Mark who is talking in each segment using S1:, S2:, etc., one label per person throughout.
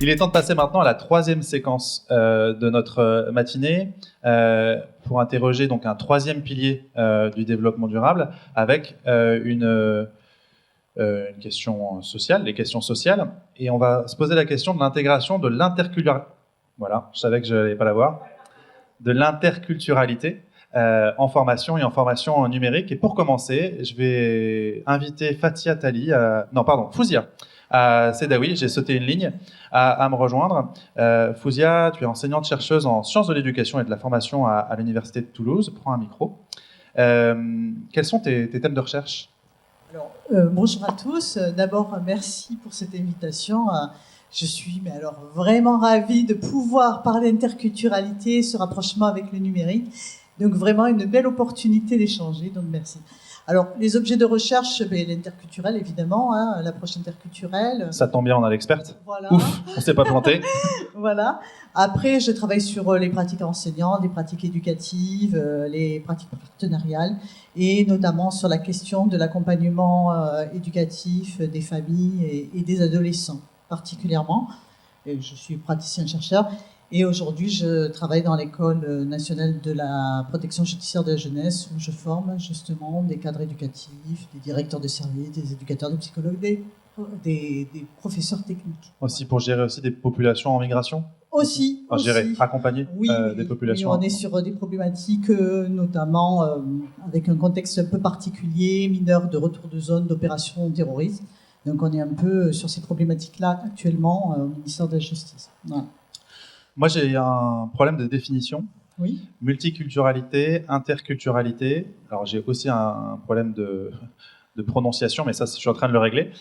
S1: Il est temps de passer maintenant à la troisième séquence de notre matinée pour interroger donc un troisième pilier du développement durable avec une question sociale, les questions sociales. Et on va se poser la question de l'intégration de l'interculturalité. Voilà, je savais que je n'allais pas la voir. De l'interculturalité en formation et en formation numérique. Et pour commencer, je vais inviter Fatia Tali, Fouzia Sedawi, j'ai sauté une ligne, à me rejoindre. Fouzia, tu es enseignante-chercheuse en sciences de l'éducation et de la formation à l'Université de Toulouse. Prends un micro. Quels sont tes thèmes de recherche ?
S2: Alors, bonjour à tous. D'abord, merci pour cette invitation. Je suis vraiment ravie de pouvoir parler d'interculturalité, ce rapprochement avec le numérique. Donc vraiment une belle opportunité d'échanger, donc merci. Alors, les objets de recherche, l'interculturel évidemment, l'approche interculturelle.
S1: Ça tombe bien, on a l'experte.
S2: Voilà.
S1: Ouf, on s'est pas planté.
S2: Voilà. Après, je travaille sur les pratiques enseignantes, les pratiques éducatives, les pratiques partenariales, et notamment sur la question de l'accompagnement éducatif des familles et des adolescents, particulièrement. Et je suis praticien-chercheur. Et aujourd'hui, je travaille dans l'École nationale de la protection judiciaire de la jeunesse, où je forme justement des cadres éducatifs, des directeurs de service, des éducateurs, des psychologues, des professeurs techniques.
S1: Aussi pour gérer aussi des populations en migration ?
S2: Aussi.
S1: Accompagner des populations.
S2: Oui, on est sur des problématiques, notamment avec un contexte un peu particulier, mineurs de retour de zone, d'opérations terroristes. Donc on est un peu sur ces problématiques-là actuellement au ministère de la Justice. Voilà.
S1: Moi, j'ai un problème de définition.
S2: Oui.
S1: Multiculturalité, interculturalité. Alors, j'ai aussi un problème de prononciation, mais ça, je suis en train de le régler.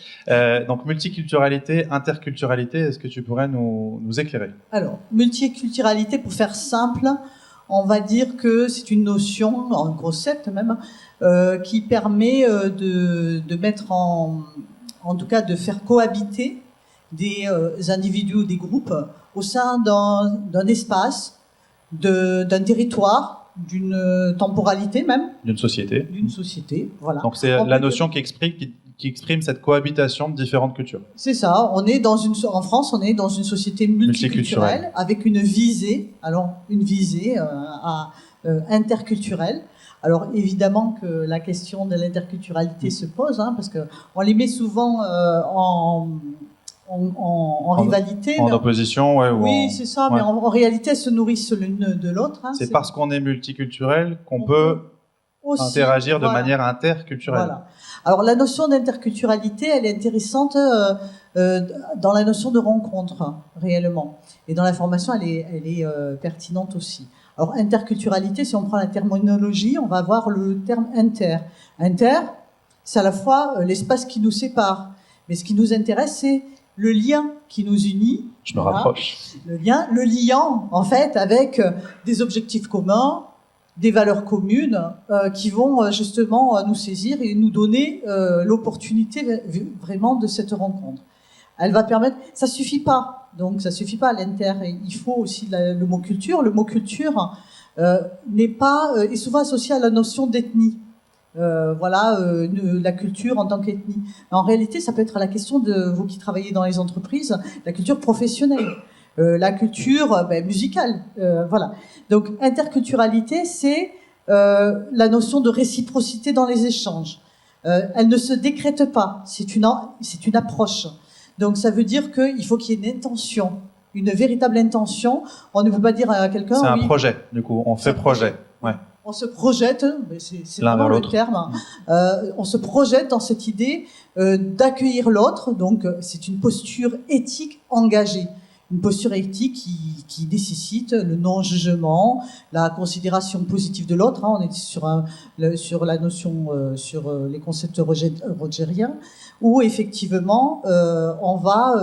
S1: Donc, multiculturalité, interculturalité, est-ce que tu pourrais nous éclairer ?
S2: Alors, multiculturalité, pour faire simple, on va dire que c'est une notion, un concept même, qui permet de mettre en tout cas de faire cohabiter des individus ou des groupes au sein d'un espace, d'un territoire, d'une temporalité même.
S1: D'une société.
S2: D'une société, voilà.
S1: Donc c'est la notion qui exprime cette cohabitation de différentes cultures.
S2: C'est ça. En France, on est dans une société multiculturelle avec une visée, interculturelle. Alors évidemment que la question de l'interculturalité se pose, parce qu'on les met souvent en rivalité.
S1: En opposition, ouais.
S2: Oui, c'est ça, ouais. Mais en réalité, elles se nourrissent l'une de l'autre.
S1: C'est parce qu'on est multiculturel qu'on peut aussi interagir de manière interculturelle. Voilà.
S2: Alors la notion d'interculturalité, elle est intéressante dans la notion de rencontre, réellement. Et dans la formation, elle est pertinente aussi. Alors interculturalité, si on prend la terminologie, on va avoir le terme inter. Inter, c'est à la fois l'espace qui nous sépare, mais ce qui nous intéresse, c'est le lien qui nous unit.
S1: Je me rapproche.
S2: Le liant, en fait, avec des objectifs communs, des valeurs communes qui vont justement nous saisir et nous donner l'opportunité vraiment de cette rencontre. Elle va permettre... Ça suffit pas. Donc, ça suffit pas, l'inter. Il faut aussi le mot culture. Le mot culture est souvent associé à la notion d'ethnie. La culture en tant qu'ethnie. En réalité, ça peut être la question de vous qui travaillez dans les entreprises, la culture professionnelle, la culture musicale. Voilà. Donc, interculturalité, c'est la notion de réciprocité dans les échanges. Elle ne se décrète pas. C'est une approche. Donc, ça veut dire qu'il faut qu'il y ait une intention, une véritable intention. On ne peut pas dire à quelqu'un...
S1: C'est un projet, du coup. On fait projet. Ouais.
S2: On se projette, c'est vraiment le terme, on se projette dans cette idée d'accueillir l'autre, donc c'est une posture éthique engagée, une posture éthique qui nécessite le non-jugement, la considération positive de l'autre, on est sur la notion, sur les concepts rogériens, où effectivement on va...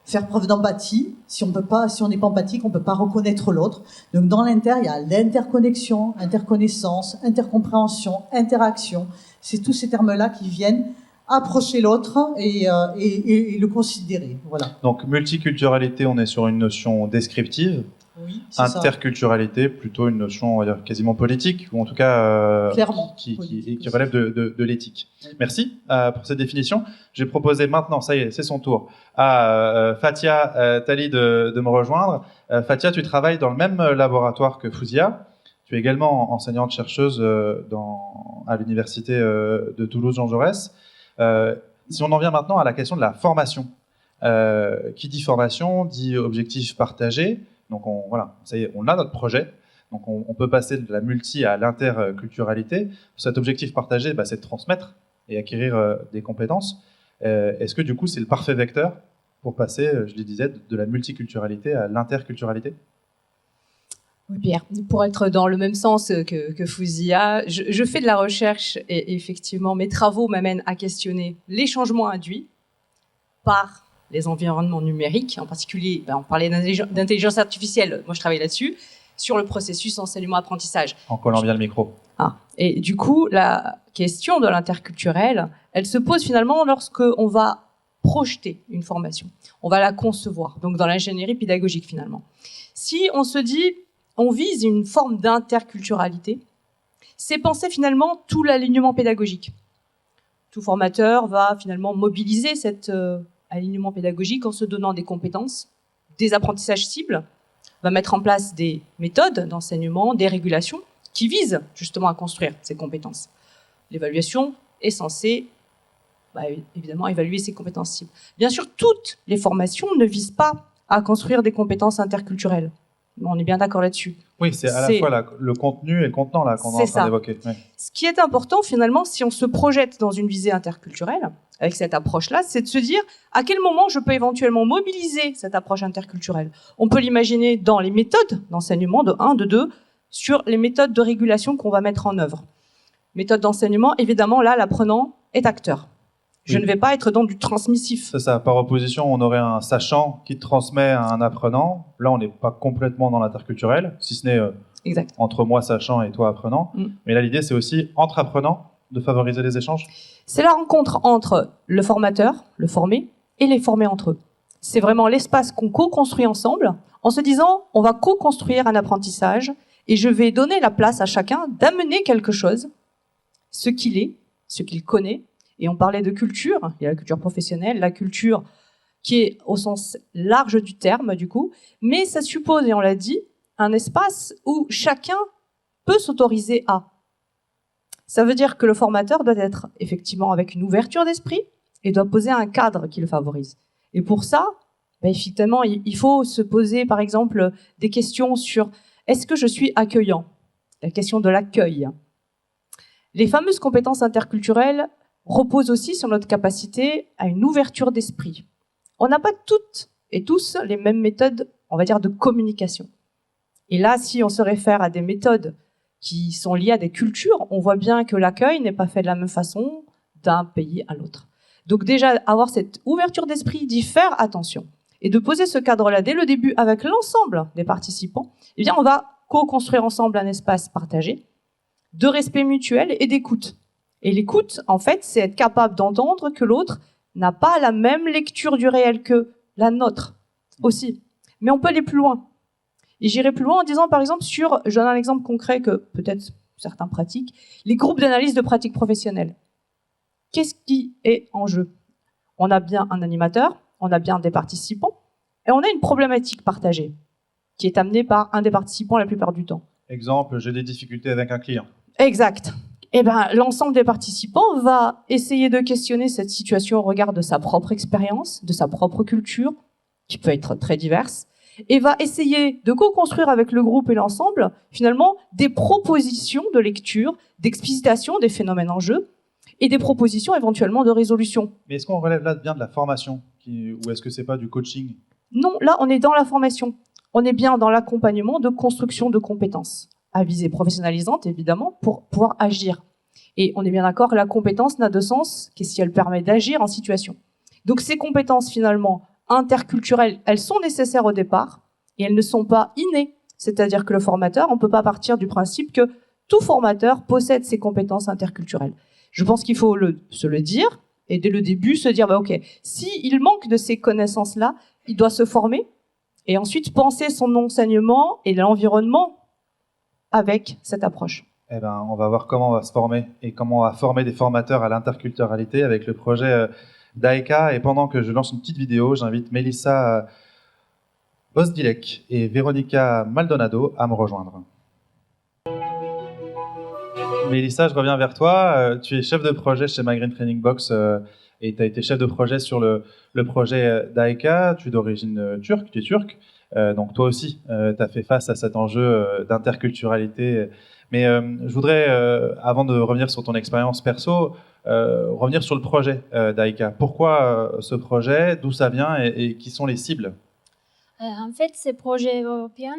S2: faire preuve d'empathie. Si on n'est pas empathique, on peut pas reconnaître l'autre. Donc dans l'inter, il y a l'interconnexion, interconnaissance, intercompréhension, interaction. C'est tous ces termes-là qui viennent approcher l'autre et le considérer. Voilà.
S1: Donc multiculturalité, on est sur une notion descriptive.
S2: Oui,
S1: interculturalité, plutôt une notion, on va dire, quasiment politique, ou en tout cas
S2: clairement,
S1: qui relève de l'éthique. Oui. Merci pour cette définition. J'ai proposé maintenant, ça y est, c'est son tour, à Fathia Tali de me rejoindre. Fathia, tu travailles dans le même laboratoire que Fouzia. Tu es également enseignante-chercheuse à l'université de Toulouse Jean Jaurès. Si on en vient maintenant à la question de la formation. Qui dit formation dit objectif partagé. Donc voilà, ça y est, on a notre projet. Donc on peut passer de la multi à l'interculturalité. Cet objectif partagé, c'est de transmettre et acquérir des compétences. Est-ce que du coup c'est le parfait vecteur pour passer, je le disais, de la multiculturalité à l'interculturalité ?
S3: Oui, Pierre, pour être dans le même sens que Fouzia, je fais de la recherche et effectivement mes travaux m'amènent à questionner les changements induits par les environnements numériques, en particulier, on parlait d'intelligence artificielle, moi je travaille là-dessus, sur le processus enseignement-apprentissage.
S1: En collant bien le micro.
S3: Et du coup, la question de l'interculturel, elle se pose finalement lorsqu'on va projeter une formation. On va la concevoir, donc dans l'ingénierie pédagogique finalement. Si on se dit, on vise une forme d'interculturalité, c'est penser finalement tout l'alignement pédagogique. Tout formateur va finalement mobiliser cet alignement pédagogique en se donnant des compétences, des apprentissages cibles, va mettre en place des méthodes d'enseignement, des régulations qui visent justement à construire ces compétences. L'évaluation est censée évidemment évaluer ces compétences cibles. Bien sûr, toutes les formations ne visent pas à construire des compétences interculturelles. On est bien d'accord là-dessus.
S1: Oui, c'est à la fois le contenu et le contenant là, qu'on est en train d'évoquer. Ouais.
S3: Ce qui est important finalement, si on se projette dans une visée interculturelle, avec cette approche-là, c'est de se dire à quel moment je peux éventuellement mobiliser cette approche interculturelle. On peut l'imaginer dans les méthodes d'enseignement, de 1, de 2, sur les méthodes de régulation qu'on va mettre en œuvre. Méthode d'enseignement, évidemment, là, l'apprenant est acteur. Je ne vais pas être dans du transmissif.
S1: C'est ça. Par opposition, on aurait un sachant qui transmet à un apprenant. Là, on n'est pas complètement dans l'interculturel, si ce n'est entre moi sachant et toi apprenant. Mais là, l'idée, c'est aussi entre apprenants de favoriser les échanges.
S3: C'est la rencontre entre le formateur, le formé, et les formés entre eux. C'est vraiment l'espace qu'on co-construit ensemble, en se disant, on va co-construire un apprentissage, et je vais donner la place à chacun d'amener quelque chose, ce qu'il est, ce qu'il connaît. Et on parlait de culture, il y a la culture professionnelle, la culture qui est au sens large du terme, du coup, mais ça suppose, et on l'a dit, un espace où chacun peut s'autoriser à. Ça veut dire que le formateur doit être effectivement avec une ouverture d'esprit et doit poser un cadre qui le favorise. Et pour ça, effectivement, il faut se poser, par exemple, des questions sur est-ce que je suis accueillant ? La question de l'accueil. Les fameuses compétences interculturelles repose aussi sur notre capacité à une ouverture d'esprit. On n'a pas toutes et tous les mêmes méthodes, on va dire, de communication. Et là, si on se réfère à des méthodes qui sont liées à des cultures, on voit bien que l'accueil n'est pas fait de la même façon d'un pays à l'autre. Donc déjà, avoir cette ouverture d'esprit, d'y faire attention, et de poser ce cadre-là dès le début avec l'ensemble des participants, eh bien, on va co-construire ensemble un espace partagé de respect mutuel et d'écoute. Et l'écoute, en fait, c'est être capable d'entendre que l'autre n'a pas la même lecture du réel que la nôtre aussi. Mais on peut aller plus loin. Et j'irai plus loin en disant, par exemple, je donne un exemple concret que peut-être certains pratiquent, les groupes d'analyse de pratiques professionnelles. Qu'est-ce qui est en jeu ? On a bien un animateur, on a bien des participants, et on a une problématique partagée qui est amenée par un des participants la plupart du temps.
S1: Exemple, j'ai des difficultés avec un client.
S3: Exact. Eh ben, l'ensemble des participants va essayer de questionner cette situation au regard de sa propre expérience, de sa propre culture, qui peut être très diverse, et va essayer de co-construire avec le groupe et l'ensemble, finalement, des propositions de lecture, d'explicitation des phénomènes en jeu, et des propositions éventuellement de résolution.
S1: Mais est-ce qu'on relève là bien de la formation, ou est-ce que c'est pas du coaching ?
S3: Non, là, on est dans la formation. On est bien dans l'accompagnement de construction de compétences, à visée professionnalisante, évidemment, pour pouvoir agir. Et on est bien d'accord que la compétence n'a de sens que si elle permet d'agir en situation. Donc ces compétences, finalement, interculturelles, elles sont nécessaires au départ, et elles ne sont pas innées. C'est-à-dire que le formateur, on ne peut pas partir du principe que tout formateur possède ces compétences interculturelles. Je pense qu'il faut se le dire, et dès le début, se dire, OK, s'il manque de ces connaissances-là, il doit se former, Et ensuite, penser son enseignement et l'environnement avec cette approche.
S1: Eh ben, on va voir comment on va se former et comment on va former des formateurs à l'interculturalité avec le projet d'AECA. Et pendant que je lance une petite vidéo, j'invite Mélissa Osdilek et Véronica Maldonado à me rejoindre. Mélissa, je reviens vers toi. Tu es chef de projet chez My Green Training Box et tu as été chef de projet sur le projet d'AECA. Tu es d'origine turque, tu es turque. Donc toi aussi, tu as fait face à cet enjeu d'interculturalité. Mais je voudrais, avant de revenir sur ton expérience perso, revenir sur le projet d'AECA. Pourquoi ce projet, d'où ça vient et qui sont les cibles?
S4: En fait, ce projet européen,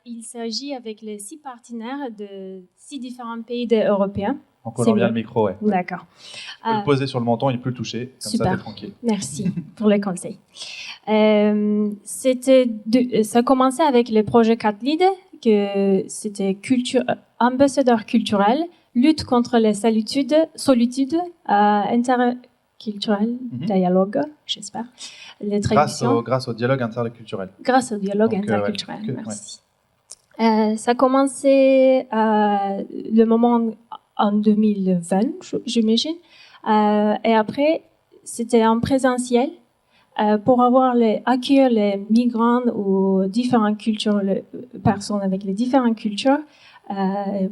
S4: il s'agit avec les 6 partenaires de 6 différents pays européens.
S1: En collant bien le micro, ouais.
S4: D'accord.
S1: Tu peux le poser sur le menton, il ne peut le toucher. Comme
S4: super.
S1: Ça, t'es tranquille.
S4: Merci pour le conseil. Ça a commencé avec le projet CatLead, que c'était ambassadeur culturel, lutte contre les solitudes interculturelles, dialogue, j'espère. Les
S1: grâce au dialogue interculturel.
S4: Grâce au dialogue interculturel, merci. Ça a commencé le moment en 2020, j'imagine. Et après, c'était en présentiel pour accueillir les migrants ou différentes cultures, les personnes avec les différentes cultures,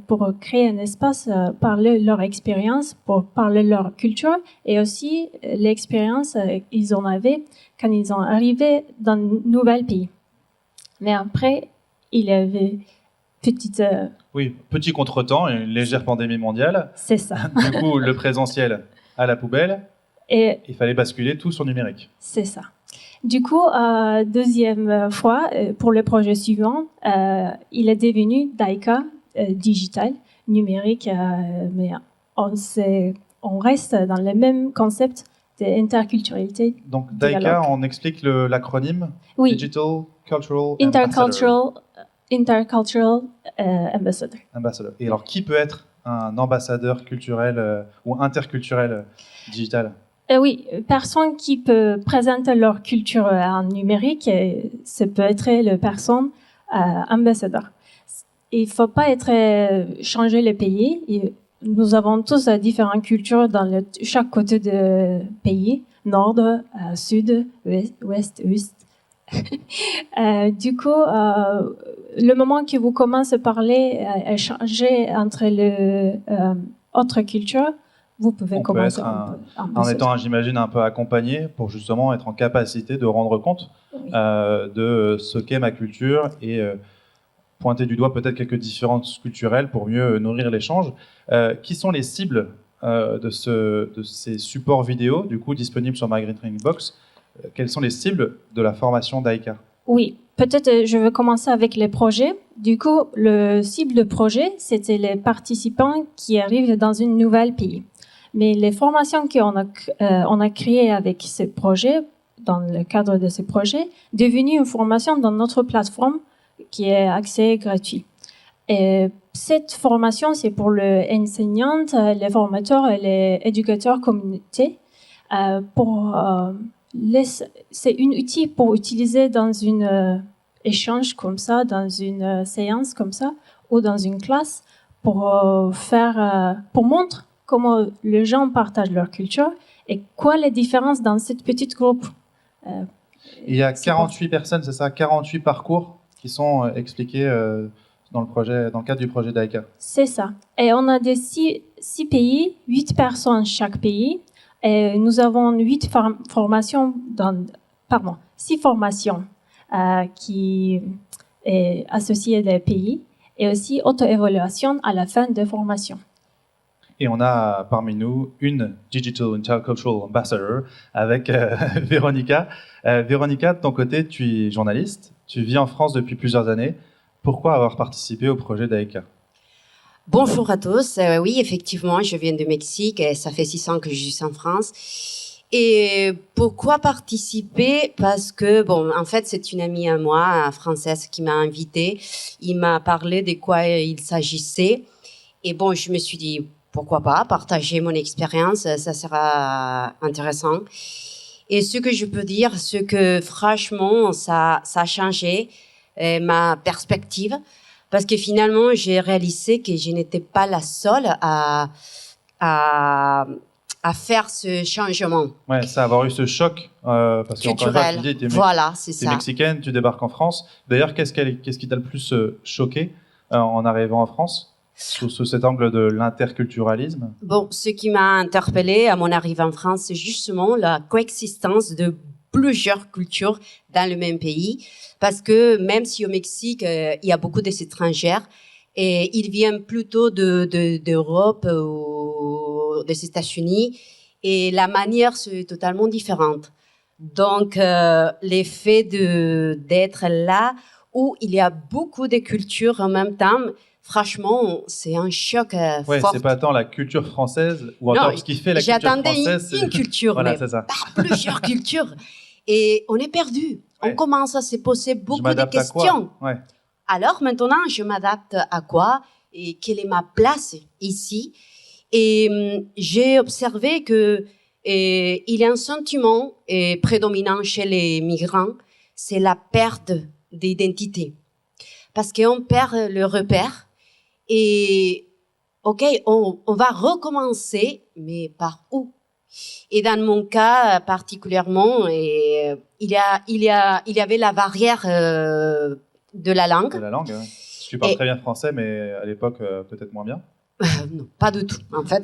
S4: pour créer un espace, parler leur expérience, pour parler leur culture et aussi l'expérience qu'ils en avaient quand ils sont arrivés dans un nouvel pays. Mais après, il y avait
S1: petit contretemps, une légère pandémie mondiale.
S4: C'est ça.
S1: Du coup, le présentiel à la poubelle.
S4: Et
S1: il fallait basculer tout sur numérique.
S4: C'est ça. Du coup, deuxième fois, pour le projet suivant, il est devenu DAECA digital, numérique, mais on reste dans le même concept d'interculturalité.
S1: Donc DAECA, on explique l'acronyme?
S4: Oui.
S1: Digital Cultural
S4: Intercultural
S1: Ambassador. Et alors, qui peut être un ambassadeur culturel ou interculturel digital?
S4: Oui, personne qui peut présenter leur culture en numérique, ça peut être la personne ambassadeur. Il ne faut pas changer le pays. Nous avons tous différentes cultures dans chaque côté du pays, nord, sud, ouest, est. Du coup, le moment que vous commencez à parler, à échanger entre les autres cultures, vous pouvez commencer
S1: en étant, j'imagine, un peu accompagné pour justement être en capacité de rendre compte de ce qu'est ma culture et pointer du doigt peut-être quelques différences culturelles pour mieux nourrir l'échange. Qui sont les cibles de ces supports vidéo, du coup, disponibles sur My Green Training Box? Quelles sont les cibles de la formation d'AECA?
S4: Oui, peut-être je vais commencer avec les projets. Du coup, le cible de projet, c'était les participants qui arrivent dans un nouvel pays. Mais les formations qu'on a créées avec ce projet, dans le cadre de ce projet, devenues une formation dans notre plateforme qui est accès gratuit. Et cette formation, c'est pour les enseignants, les formateurs et les éducateurs communautés. C'est un outil pour utiliser dans un échange comme ça, dans une séance comme ça, ou dans une classe, pour montrer comment les gens partagent leur culture et quoi les différences dans cette petite groupe.
S1: Il y a 48 personnes, c'est ça, 48 parcours qui sont expliqués dans le cadre du projet d'AECA.
S4: C'est ça. Et on a des 6 pays, 8 personnes chaque pays. Et nous avons 6 formations qui est associées des pays et aussi auto-évaluation à la fin de formation.
S1: Et on a parmi nous une Digital Intercultural Ambassador avec Véronica. Véronica, de ton côté, tu es journaliste, tu vis en France depuis plusieurs années. Pourquoi avoir participé au projet d'AECA?
S5: Bonjour à tous. Oui, effectivement, je viens du Mexique et ça fait 6 ans que je suis en France. Et pourquoi participer? Parce que, en fait, c'est une amie à moi, française, qui m'a invitée. Il m'a parlé de quoi il s'agissait. Et je me suis dit, pourquoi pas partager mon expérience, ça sera intéressant. Et ce que je peux dire, c'est que franchement, ça a changé ma perspective. Parce que finalement, j'ai réalisé que je n'étais pas la seule à faire ce changement.
S1: Ouais, ça, avoir eu ce choc, parce qu'encore une fois, tu dis,
S5: voilà, c'est ça.
S1: T'es mexicaine, tu débarques en France. D'ailleurs, qu'est-ce qui t'a le plus choqué en arrivant en France, sous cet angle de l'interculturalisme?
S5: Bon, ce qui m'a interpellée à mon arrivée en France, c'est justement la coexistence de plusieurs cultures dans le même pays. Parce que même si au Mexique, il y a beaucoup des étrangères, et ils viennent plutôt d'Europe ou des États-Unis, et la manière c'est totalement différente. Donc, l'effet d'être là où il y a beaucoup de cultures en même temps, franchement, c'est un choc fort.
S1: C'est pas tant la culture française ou encore ce qui fait la culture française.
S5: J'attendais une culture,
S1: voilà,
S5: mais pas plusieurs cultures. Et on est perdu. On commence à se poser beaucoup de questions. Alors maintenant, je m'adapte à quoi et quelle est ma place ici? Et j'ai observé que il y a un sentiment prédominant chez les migrants, c'est la perte d'identité. Parce qu'on perd le repère et ok, on va recommencer, mais par où? Et dans mon cas particulièrement, il y avait la barrière de la langue.
S1: De la langue, ouais. Tu parles très bien français, mais à l'époque peut-être moins bien.
S5: Non, pas du tout, en fait.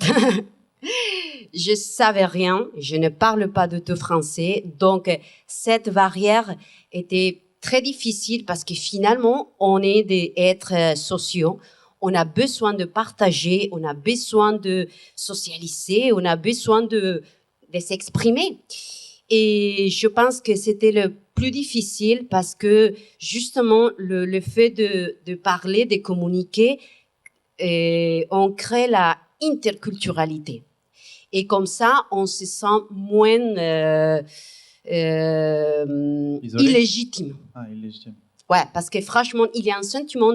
S5: Je savais rien, je ne parle pas du tout français, donc cette barrière était très difficile parce que finalement, on est des êtres sociaux. On a besoin de partager, on a besoin de socialiser, on a besoin de s'exprimer. Et je pense que c'était le plus difficile parce que justement le fait de parler, de communiquer, on crée la interculturalité. Et comme ça, on se sent moins illégitime.
S1: Ah, illégitime.
S5: Ouais, parce que franchement, il y a un sentiment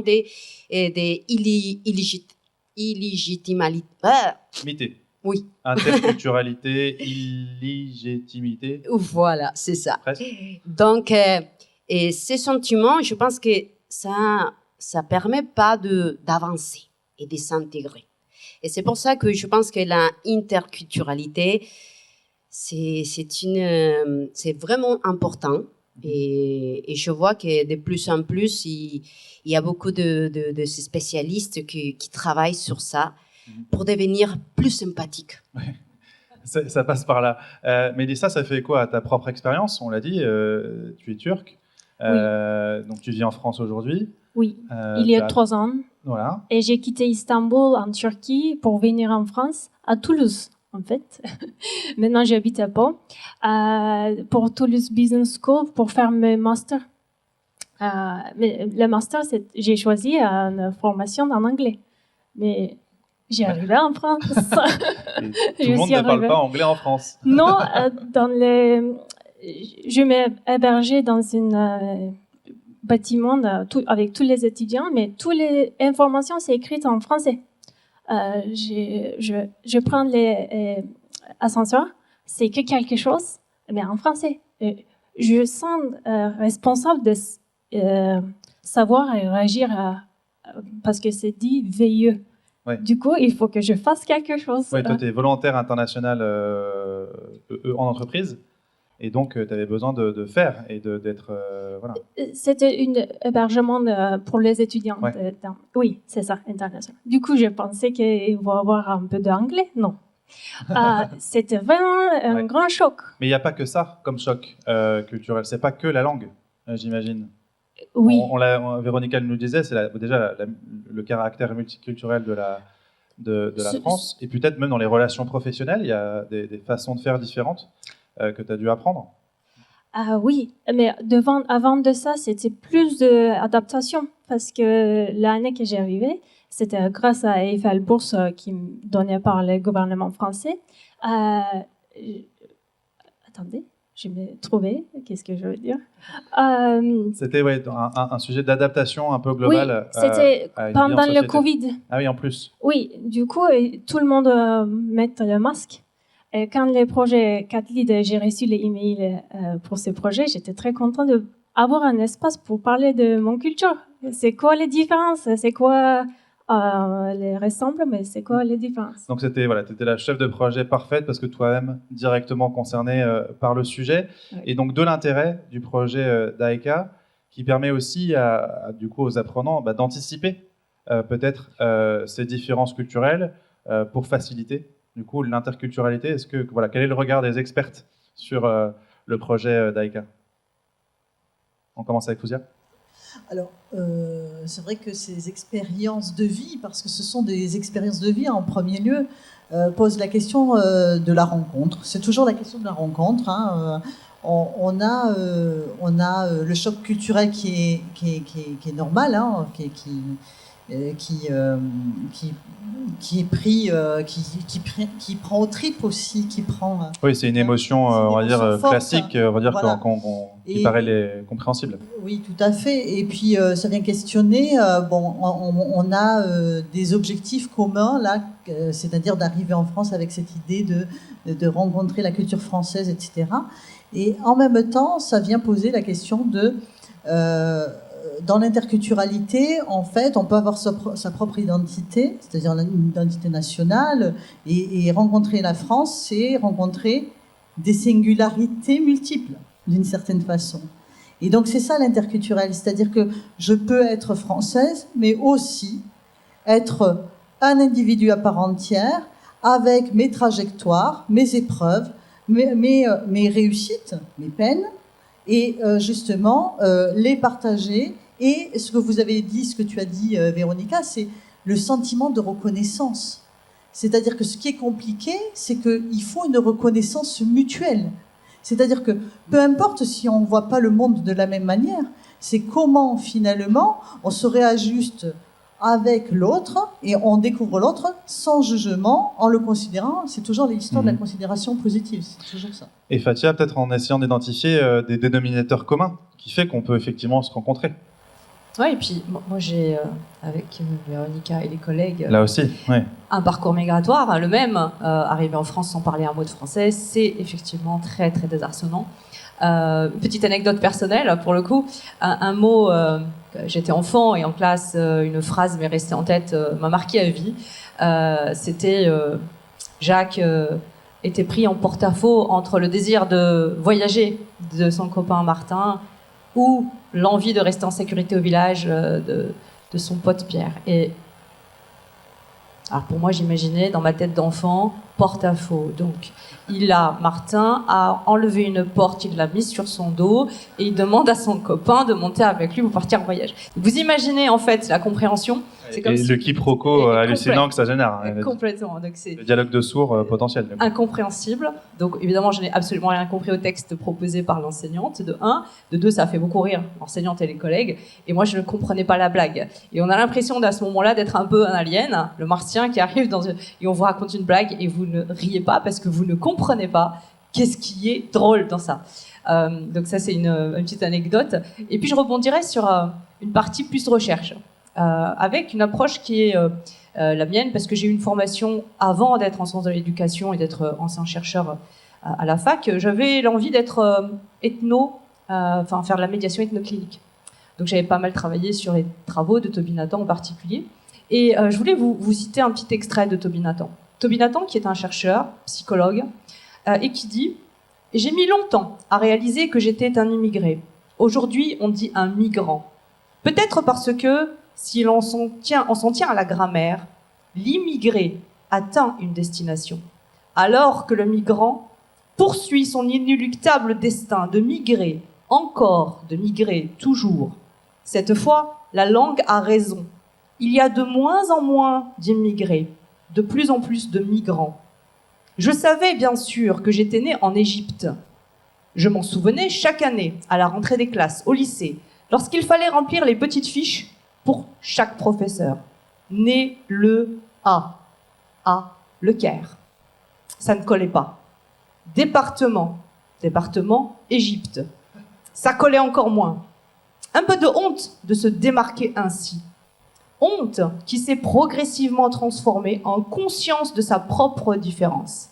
S5: illégitimité.
S1: Oui. Interculturalité, illégitimité.
S5: Voilà, c'est ça.
S1: Presque.
S5: Donc, et ces sentiments, je pense que ça permet pas d'avancer et de s'intégrer. Et c'est pour ça que je pense que la interculturalité, c'est vraiment important. Et je vois que de plus en plus, il y a beaucoup de ces spécialistes qui travaillent sur ça pour devenir plus sympathiques.
S1: Ouais. Ça passe par là. Mélissa, ça fait quoi à ta propre expérience? On l'a dit, tu es turque.
S4: Oui.
S1: Donc tu vis en France aujourd'hui.
S4: Oui, il y a 3 ans.
S1: Voilà.
S4: Et j'ai quitté Istanbul en Turquie pour venir en France, à Toulouse. En fait, maintenant j'habite à Pau, pour Toulouse Business School pour faire mon master. Mais le master, j'ai choisi une formation en anglais. Mais j'ai arrivé en France.
S1: Tout le monde ne parle pas anglais en France.
S4: Non, je m'ai hébergée dans un bâtiment avec tous les étudiants, mais toutes les informations sont écrites en français. Je prends les ascenseurs, c'est écrit quelque chose, mais en français. Je sens responsable de savoir et réagir parce que c'est dit veilleux.
S1: Ouais.
S4: Du coup, il faut que je fasse quelque chose.
S1: Oui, toi, tu es volontaire international en entreprise. Et donc, tu avais besoin de faire et d'être... voilà.
S4: C'était un hébergement pour les étudiants.
S1: Ouais.
S4: Oui, c'est ça, international. Du coup, je pensais qu'il va y avoir un peu d'anglais. Non. C'était vraiment un grand choc.
S1: Mais il n'y a pas que ça comme choc culturel. C'est pas que la langue, j'imagine.
S4: Oui.
S1: Véronica nous disait, c'est déjà le caractère multiculturel de la France. Et peut-être même dans les relations professionnelles, il y a des façons de faire différentes. Que tu as dû apprendre?
S4: Oui, mais avant de ça, c'était plus d'adaptation parce que l'année que j'ai arrivée, c'était grâce à EIFL Bourse qui me donnait par le gouvernement français. Attendez, je vais trouver, qu'est-ce que je veux dire?
S1: C'était un sujet d'adaptation un peu global.
S4: Oui, c'était pendant le Covid.
S1: Ah oui, en plus.
S4: Oui, du coup, tout le monde met le masque. Et quand les projets Cat Lead, j'ai reçu les emails pour ce projet, j'étais très contente d'avoir un espace pour parler de mon culture. C'est quoi les différences? C'est quoi les ressemblent, mais c'est quoi les différences?
S1: Donc t'étais la chef de projet parfaite parce que toi-même directement concernée par le sujet.
S4: Oui.
S1: Et donc de l'intérêt du projet d'AECA qui permet aussi du coup aux apprenants d'anticiper peut-être ces différences culturelles pour faciliter du coup l'interculturalité. Est-ce que quel est le regard des expertes sur le projet d'AECA? On commence avec Fouzia.
S2: Alors, c'est vrai que ces expériences de vie, parce que ce sont des expériences de vie en premier lieu, posent la question de la rencontre. C'est toujours la question de la rencontre. Hein. On a le choc culturel qui est normal, hein, qui est pris, qui prend aux tripes aussi, qui prend.
S1: Oui, c'est une émotion, on va dire
S2: forte,
S1: classique, on va dire
S2: voilà.
S1: qui paraît compréhensible.
S2: Oui, tout à fait. Et puis ça vient questionner. On a des objectifs communs là, c'est-à-dire d'arriver en France avec cette idée de rencontrer la culture française, etc. Et en même temps, ça vient poser la question de dans l'interculturalité, en fait, on peut avoir sa propre identité, c'est-à-dire une identité nationale, et rencontrer la France, c'est rencontrer des singularités multiples, d'une certaine façon. Et donc, c'est ça l'interculturel, c'est-à-dire que je peux être française, mais aussi être un individu à part entière, avec mes trajectoires, mes épreuves, mes réussites, mes peines, et justement les partager. Et ce que vous avez dit, ce que tu as dit, Véronica, c'est le sentiment de reconnaissance. C'est-à-dire que ce qui est compliqué, c'est qu'il faut une reconnaissance mutuelle. C'est-à-dire que peu importe si on ne voit pas le monde de la même manière, c'est comment finalement on se réajuste avec l'autre et on découvre l'autre sans jugement, en le considérant. C'est toujours l'histoire de la considération positive, c'est toujours ça.
S1: Et Fatia, peut-être en essayant d'identifier des dénominateurs communs qui fait qu'on peut effectivement se rencontrer.
S3: Oui, et puis moi j'ai, avec Véronica et les collègues,
S1: là aussi, oui.
S3: Un parcours migratoire, le même, arrivé en France sans parler un mot de français, c'est effectivement très très désarçonnant. Petite anecdote personnelle, pour le coup, un mot, j'étais enfant et en classe, une phrase m'est restée en tête, m'a marqué à vie. C'était Jacques était pris en porte-à-faux entre le désir de voyager de son copain Martin ou l'envie de rester en sécurité au village de son pote Pierre. Et alors pour moi, j'imaginais dans ma tête d'enfant, porte-à-faux. Donc, Martin a enlevé une porte, il l'a mise sur son dos et il demande à son copain de monter avec lui pour partir en voyage. Vous imaginez en fait la compréhension. C'est comme
S1: le quiproquo hallucinant que ça génère.
S3: Complètement. Donc c'est
S1: le dialogue de sourds potentiel.
S3: Incompréhensible. Donc évidemment, je n'ai absolument rien compris au texte proposé par l'enseignante, de 1. De 2, ça a fait beaucoup rire l'enseignante et les collègues. Et moi, je ne comprenais pas la blague. Et on a l'impression à ce moment-là d'être un peu un alien, le martien qui arrive et on vous raconte une blague et vous ne riez pas parce que vous ne comprenez pas qu'est-ce qui est drôle dans ça. Donc ça, c'est une petite anecdote. Et puis je rebondirai sur une partie plus recherche. Avec une approche qui est la mienne, parce que j'ai eu une formation avant d'être en sciences de l'éducation et d'être ancien chercheur à la fac. J'avais l'envie d'être faire de la médiation ethnoclinique. Donc j'avais pas mal travaillé sur les travaux de Toby Nathan en particulier. Et je voulais vous citer un petit extrait de Toby Nathan. Toby Nathan, qui est un chercheur, psychologue, et qui dit « J'ai mis longtemps à réaliser que j'étais un immigré. Aujourd'hui, on dit un migrant. Peut-être parce que si on s'en tient à la grammaire, l'immigré atteint une destination, alors que le migrant poursuit son inéluctable destin de migrer, encore, de migrer, toujours. Cette fois, la langue a raison. Il y a de moins en moins d'immigrés, de plus en plus de migrants. Je savais bien sûr que j'étais né en Égypte. Je m'en souvenais chaque année, à la rentrée des classes, au lycée, lorsqu'il fallait remplir les petites fiches pour chaque professeur. Né le A, le Caire. Ça ne collait pas. Département, Égypte. Ça collait encore moins. Un peu de honte de se démarquer ainsi. Honte qui s'est progressivement transformée en conscience de sa propre différence.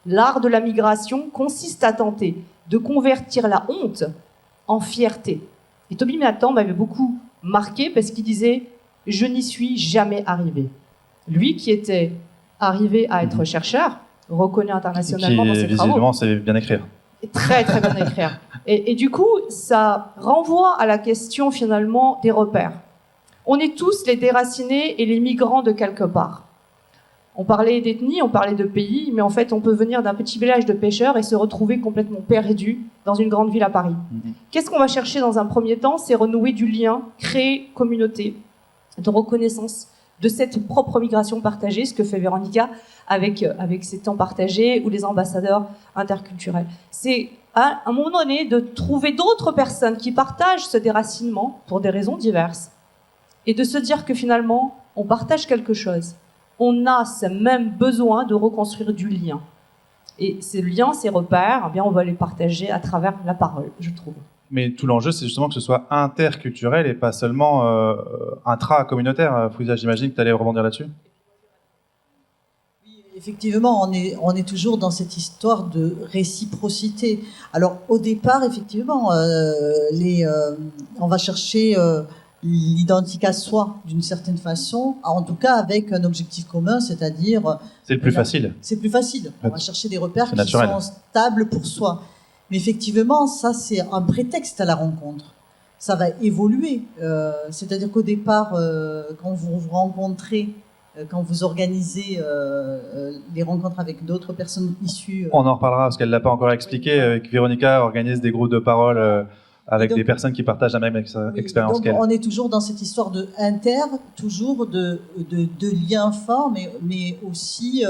S3: L'art de la migration consiste à tenter de convertir la honte en fierté. Et Toby Matham m'avait beaucoup marqué parce qu'il disait « Je n'y suis jamais arrivé ». Lui qui était arrivé à être chercheur, reconnu internationalement dans ses travaux.
S1: Visiblement, c'est bien écrire.
S3: Très, très bien écrire. Et du coup, ça renvoie à la question finalement des repères. On est tous les déracinés et les migrants de quelque part. On parlait d'ethnie, on parlait de pays, mais en fait, on peut venir d'un petit village de pêcheurs et se retrouver complètement perdu dans une grande ville à Paris. Qu'est-ce qu'on va chercher dans un premier temps? C'est renouer du lien, créer communauté, de reconnaissance de cette propre migration partagée, ce que fait Véronica avec ses temps partagés ou les ambassadeurs interculturels. C'est à un moment donné de trouver d'autres personnes qui partagent ce déracinement pour des raisons diverses et de se dire que finalement, on partage quelque chose. On a ce même besoin de reconstruire du lien. Et ces liens, ces repères, eh bien, on va les partager à travers la parole, je trouve.
S1: Mais tout l'enjeu, c'est justement que ce soit interculturel et pas seulement intra-communautaire. Fouzia, j'imagine que tu allais rebondir là-dessus.
S2: Oui, effectivement, on est toujours dans cette histoire de réciprocité. Alors, au départ, effectivement, on va chercher l'identique à soi, d'une certaine façon, en tout cas avec un objectif commun, c'est-à-dire...
S1: C'est le plus facile.
S2: C'est plus facile. On va chercher des repères qui
S1: naturel.
S2: sont stables pour soi. Mais effectivement, ça, c'est un prétexte à la rencontre. Ça va évoluer. C'est-à-dire qu'au départ, quand vous vous rencontrez, quand vous organisez des rencontres avec d'autres personnes issues...
S1: On en reparlera, parce qu'elle ne l'a pas encore expliqué. Véronica organise des groupes de parole avec des personnes qui partagent la même expérience qu'elle.
S2: On est toujours dans cette histoire de toujours de liens forts, mais aussi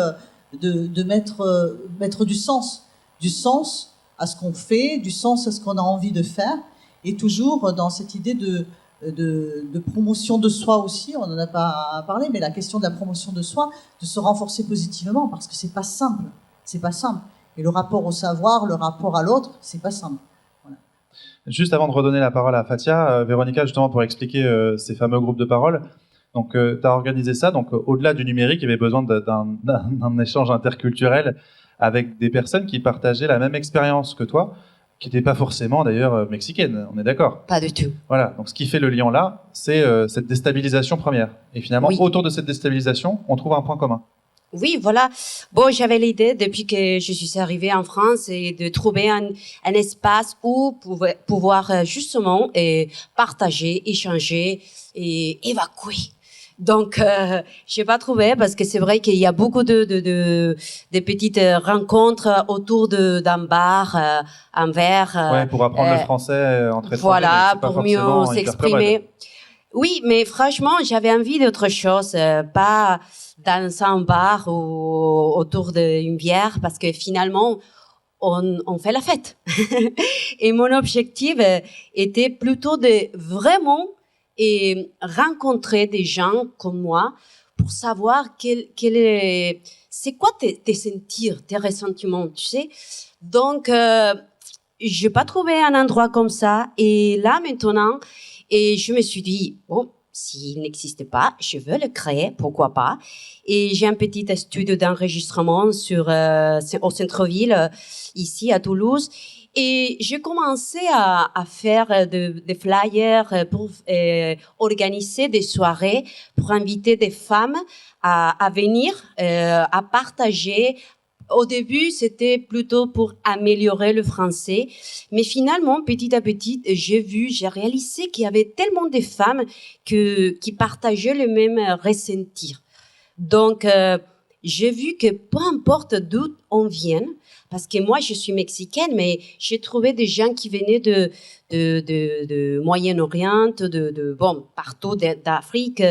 S2: de mettre du sens à ce qu'on fait, du sens à ce qu'on a envie de faire, et toujours dans cette idée de promotion de soi aussi. On n'en a pas parlé, mais la question de la promotion de soi, de se renforcer positivement, parce que c'est pas simple. Et le rapport au savoir, le rapport à l'autre, c'est pas simple. Voilà.
S1: Juste avant de redonner la parole à Fatia, Véronica, justement pour expliquer ces fameux groupes de parole. Donc, tu as organisé ça. Donc, au-delà du numérique, il y avait besoin d'un échange interculturel avec des personnes qui partageaient la même expérience que toi, qui n'étaient pas forcément d'ailleurs mexicaines, on est d'accord?
S5: Pas du tout.
S1: Voilà, donc ce qui fait le lien là, c'est cette déstabilisation première. Et finalement, autour de cette déstabilisation, on trouve un point commun.
S5: Oui, voilà. Bon, j'avais l'idée depuis que je suis arrivée en France et de trouver un espace où pouvoir justement partager, échanger et évacuer. Donc, j'ai pas trouvé parce que c'est vrai qu'il y a beaucoup de petites rencontres autour d'un bar, un verre.
S1: Ouais, pour apprendre le français entre étrangers.
S5: Voilà, pour mieux s'exprimer. Oui, mais franchement, j'avais envie d'autre chose, pas dans un bar ou autour d'une bière, parce que finalement, on fait la fête. Et mon objectif était plutôt de vraiment rencontrer des gens comme moi pour savoir c'est quoi tes sentir, tes ressentiments, tu sais. Donc, j'ai pas trouvé un endroit comme ça. Et là, maintenant, je me suis dit, bon, s'il n'existe pas, je veux le créer, pourquoi pas. Et j'ai un petit studio d'enregistrement au centre-ville, ici à Toulouse. Et j'ai commencé à faire des flyers pour organiser des soirées, pour inviter des femmes à venir, à partager. Au début, c'était plutôt pour améliorer le français. Mais finalement, petit à petit, j'ai réalisé qu'il y avait tellement de femmes qui partageaient le même ressentir. Donc, j'ai vu que peu importe d'où on vient, parce que moi, je suis mexicaine, mais j'ai trouvé des gens qui venaient de Moyen-Orient, partout d'Afrique,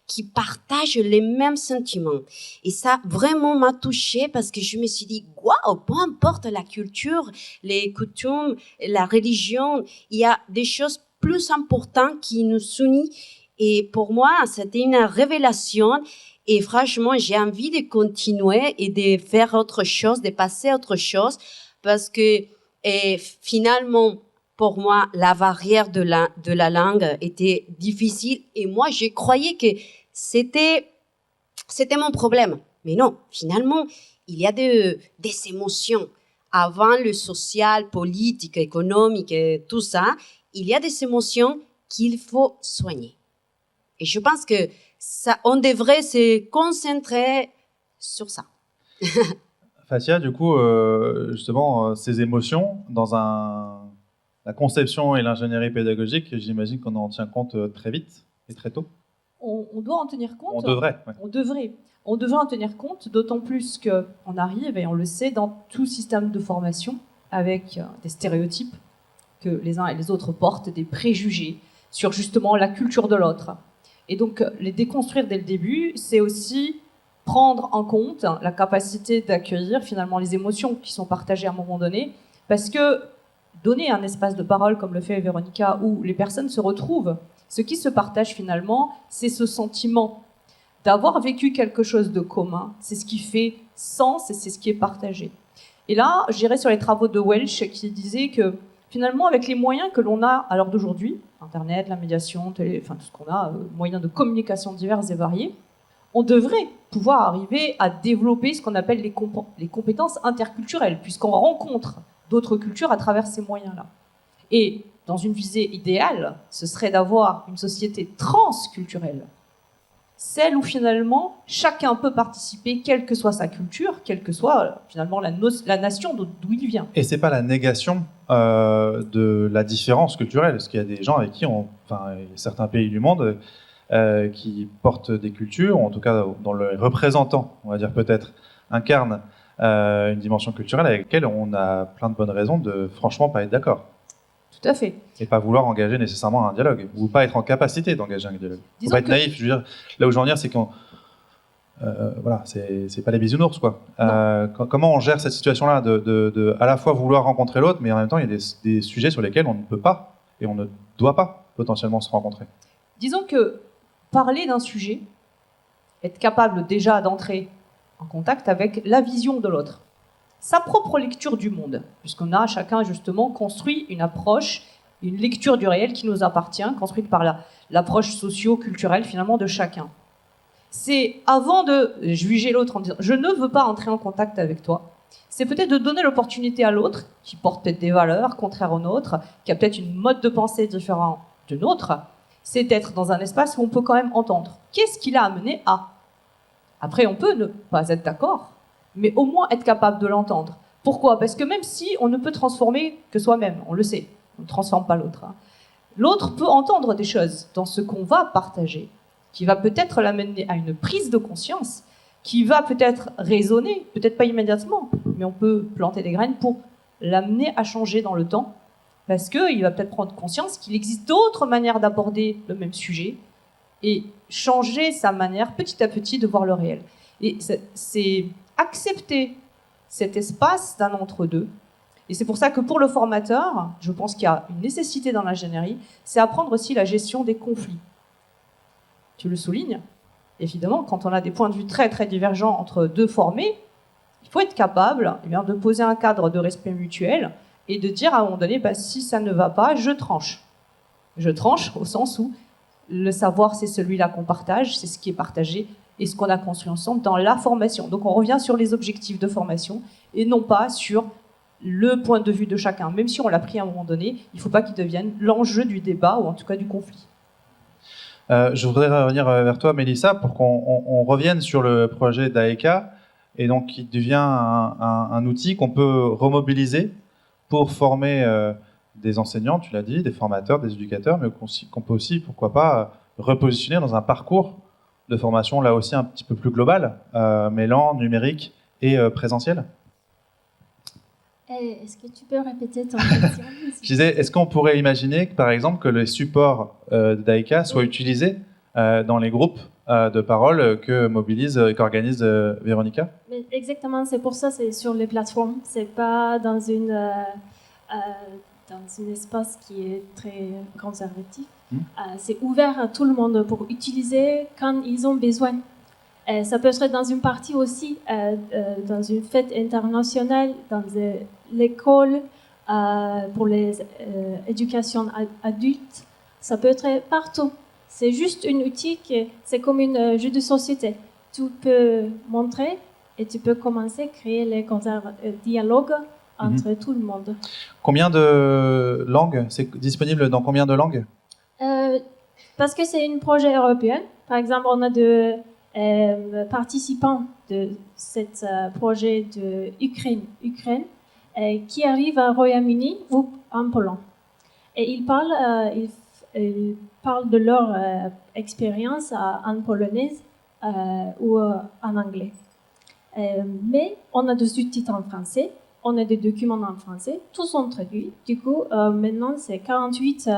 S5: qui partagent les mêmes sentiments. Et ça vraiment m'a touchée parce que je me suis dit, waouh, peu importe la culture, les coutumes, la religion, il y a des choses plus importantes qui nous unissent. Et pour moi, c'était une révélation. Et franchement, j'ai envie de continuer et de faire autre chose, de passer à autre chose, parce que finalement, pour moi, la barrière de la langue était difficile. Et moi, je croyais que c'était mon problème. Mais non, finalement, il y a des émotions. Avant le social, politique, économique, tout ça, il y a des émotions qu'il faut soigner. Et je pense que on devrait se concentrer sur ça.
S1: Fatia, du coup, justement, ces émotions, dans la conception et l'ingénierie pédagogique, j'imagine qu'on en tient compte très vite et très tôt.
S3: On doit en tenir compte.
S1: On devrait. Ouais.
S3: On devrait en tenir compte, d'autant plus qu'on arrive, et on le sait, dans tout système de formation, avec des stéréotypes que les uns et les autres portent, des préjugés sur justement la culture de l'autre. Et donc, les déconstruire dès le début, c'est aussi prendre en compte la capacité d'accueillir finalement les émotions qui sont partagées à un moment donné, parce que donner un espace de parole, comme le fait Véronica, où les personnes se retrouvent, ce qui se partage finalement, c'est ce sentiment d'avoir vécu quelque chose de commun. C'est ce qui fait sens et c'est ce qui est partagé. Et là, j'irais sur les travaux de Welch qui disait que finalement, avec les moyens que l'on a à l'heure d'aujourd'hui, Internet, la médiation, télé, enfin tout ce qu'on a, moyens de communication divers et variés, on devrait pouvoir arriver à développer ce qu'on appelle les compétences interculturelles, puisqu'on rencontre d'autres cultures à travers ces moyens-là. Et dans une visée idéale, ce serait d'avoir une société transculturelle, celle où finalement chacun peut participer, quelle que soit sa culture, quelle que soit finalement la nation d'où il vient.
S1: Et c'est pas la négation de la différence culturelle, parce qu'il y a des gens avec qui, il y a certains pays du monde qui portent des cultures, ou en tout cas dont le représentant, on va dire peut-être, incarne une dimension culturelle avec laquelle on a plein de bonnes raisons de franchement pas être d'accord.
S3: Tout à fait.
S1: Et pas vouloir engager nécessairement un dialogue, ou pas être en capacité d'engager un dialogue. Il ne faut pas être naïf, je veux dire. Là où je veux en venir, c'est qu'on... voilà, c'est pas les bisounours, quoi. Comment on gère cette situation-là de à la fois vouloir rencontrer l'autre, mais en même temps, il y a des sujets sur lesquels on ne peut pas, et on ne doit pas potentiellement se rencontrer.
S3: Disons que parler d'un sujet, être capable déjà d'entrer en contact avec la vision de l'autre, sa propre lecture du monde, puisqu'on a chacun justement construit une approche, une lecture du réel qui nous appartient, construite par l'approche socio-culturelle finalement de chacun. C'est avant de juger l'autre en disant « je ne veux pas entrer en contact avec toi », c'est peut-être de donner l'opportunité à l'autre, qui porte peut-être des valeurs contraires aux nôtres, qui a peut-être une mode de pensée différente de nôtre, c'est d'être dans un espace où on peut quand même entendre. Qu'est-ce qui l'a amené à ? Après, on peut ne pas être d'accord, mais au moins être capable de l'entendre. Pourquoi ? Parce que même si on ne peut transformer que soi-même, on le sait, on ne transforme pas l'autre. L'autre peut entendre des choses dans ce qu'on va partager, qui va peut-être l'amener à une prise de conscience, qui va peut-être résonner, peut-être pas immédiatement, mais on peut planter des graines pour l'amener à changer dans le temps, parce qu'il va peut-être prendre conscience qu'il existe d'autres manières d'aborder le même sujet et changer sa manière petit à petit de voir le réel. Et c'est accepter cet espace d'un entre-deux. Et c'est pour ça que pour le formateur, je pense qu'il y a une nécessité dans l'ingénierie, c'est apprendre aussi la gestion des conflits. Tu le soulignes, évidemment, quand on a des points de vue très très divergents entre deux formés, il faut être capable de poser un cadre de respect mutuel et de dire à un moment donné, si ça ne va pas, je tranche. Je tranche au sens où le savoir, c'est celui-là qu'on partage, c'est ce qui est partagé et ce qu'on a construit ensemble dans la formation. Donc on revient sur les objectifs de formation et non pas sur le point de vue de chacun. Même si on l'a pris à un moment donné, il ne faut pas qu'il devienne l'enjeu du débat ou en tout cas du conflit.
S1: Je voudrais revenir vers toi, Mélissa, pour qu'on revienne sur le projet d'AECA, et donc qui devient un outil qu'on peut remobiliser pour former des enseignants, tu l'as dit, des formateurs, des éducateurs, mais qu'on peut aussi, pourquoi pas, repositionner dans un parcours de formation, là aussi un petit peu plus global, mêlant numérique et présentiel.
S4: Est-ce que tu peux répéter ton question ?
S1: Je disais, est-ce qu'on pourrait imaginer, par exemple, que les supports d'AECA soient utilisés dans les groupes de parole que mobilise et qu'organise Véronica ?
S4: Mais exactement, c'est pour ça, c'est sur les plateformes. C'est pas dans un espace qui est très conservatif. C'est ouvert à tout le monde pour utiliser quand ils ont besoin. Ça peut être dans une partie aussi, dans une fête internationale, dans l'école, pour les éducations adultes. Ça peut être partout. C'est juste un outil c'est comme un jeu de société. tu peux montrer et tu peux commencer à créer les dialogues entre tout le monde.
S1: Combien de langues? C'est disponible dans combien de langues?
S4: Parce que c'est un projet européen. Par exemple, on a des participants de ce projet de Ukraine qui arrivent au Royaume-Uni ou en Pologne. Et ils parlent de leur expérience en polonaise ou en anglais. Mais on a des sous-titres en français, on a des documents en français, tous sont traduits. Du coup, maintenant, c'est 48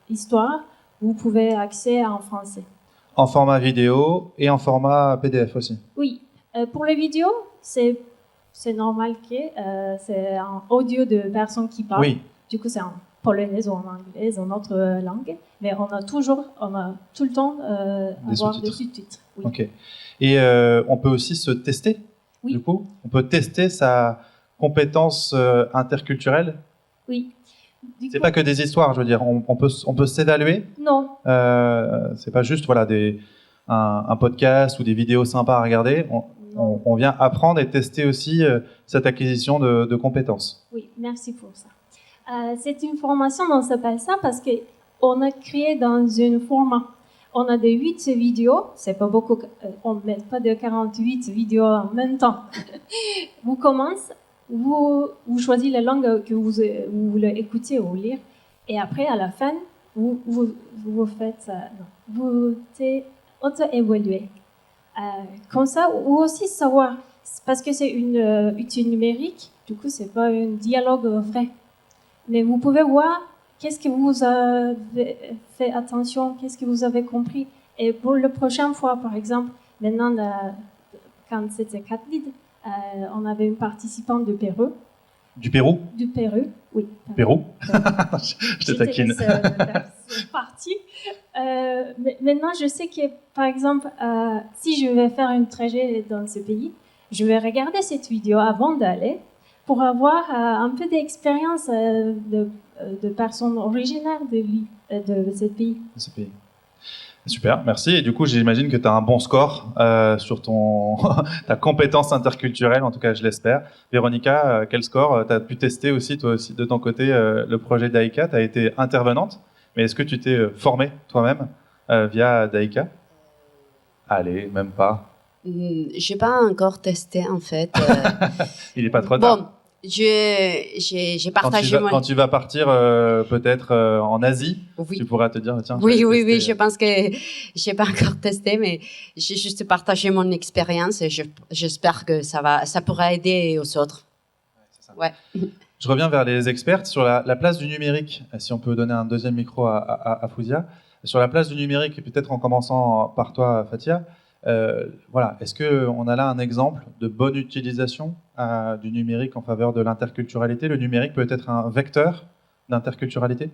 S4: histoires, vous pouvez accéder en français.
S1: En format vidéo et en format PDF aussi?
S4: Oui. Pour les vidéos, c'est normal que c'est un audio de personnes qui parlent.
S1: Oui.
S4: Du coup, c'est en polonais ou en anglais, en autre langue. Mais on a tout le temps avoir des sous-titres. Oui.
S1: Ok. Et on peut aussi se tester.
S4: Oui.
S1: Du coup, on peut tester sa compétence interculturelle.
S4: Oui.
S1: C'est pas que des histoires, je veux dire. On peut s'évaluer.
S4: Non.
S1: C'est pas juste un podcast ou des vidéos sympas à regarder. On vient apprendre et tester aussi cette acquisition de compétences.
S4: Oui, merci pour ça. C'est une formation, on s'appelle ça parce qu'on a créé dans un format. On a des 8 vidéos, c'est pas beaucoup, on ne met pas de 48 vidéos en même temps. Vous commencez, vous choisissez la langue que vous voulez écouter ou lire, et après, à la fin, vous faites, vous auto-évaluez. Comme ça, ou aussi savoir, parce que c'est une outil numérique, du coup, c'est pas un dialogue vrai. Mais vous pouvez voir qu'est-ce que vous avez fait attention, qu'est-ce que vous avez compris. Et pour la prochaine fois, par exemple, maintenant, quand c'était Katlid, on avait une participante du Pérou.
S1: Du Pérou?
S4: Du Pérou, oui.
S1: Pérou? Je te taquine.
S4: C'est parti. Maintenant, je sais que, par exemple, si je vais faire un trajet dans ce pays, je vais regarder cette vidéo avant d'aller pour avoir un peu d'expérience de personnes originaires de ce pays.
S1: Super, merci. Et du coup, j'imagine que tu as un bon score sur ta compétence interculturelle, en tout cas, je l'espère. Véronica, quel score? Tu as pu tester aussi, toi aussi, de ton côté, le projet Daïka. Tu as été intervenante, mais est-ce que tu t'es formée toi-même via Daïka? Allez, même pas.
S5: J'ai pas encore testé, en fait.
S1: Il n'est pas trop tard.
S5: Bon, j'ai partagé
S1: quand tu vas partir peut-être en Asie,
S5: oui.
S1: Tu pourras te dire tiens.
S5: Oui, je pense que j'ai pas encore testé, mais j'ai juste partagé mon expérience et j'espère que ça pourra aider aux autres. Ouais.
S1: Je reviens vers les experts sur la place du numérique. Si on peut donner un deuxième micro à Fouzia. Sur la place du numérique, et peut-être en commençant par toi, Fatia. Voilà, est-ce qu'on a là un exemple de bonne utilisation du numérique en faveur de l'interculturalité? Le numérique peut être un vecteur d'interculturalité?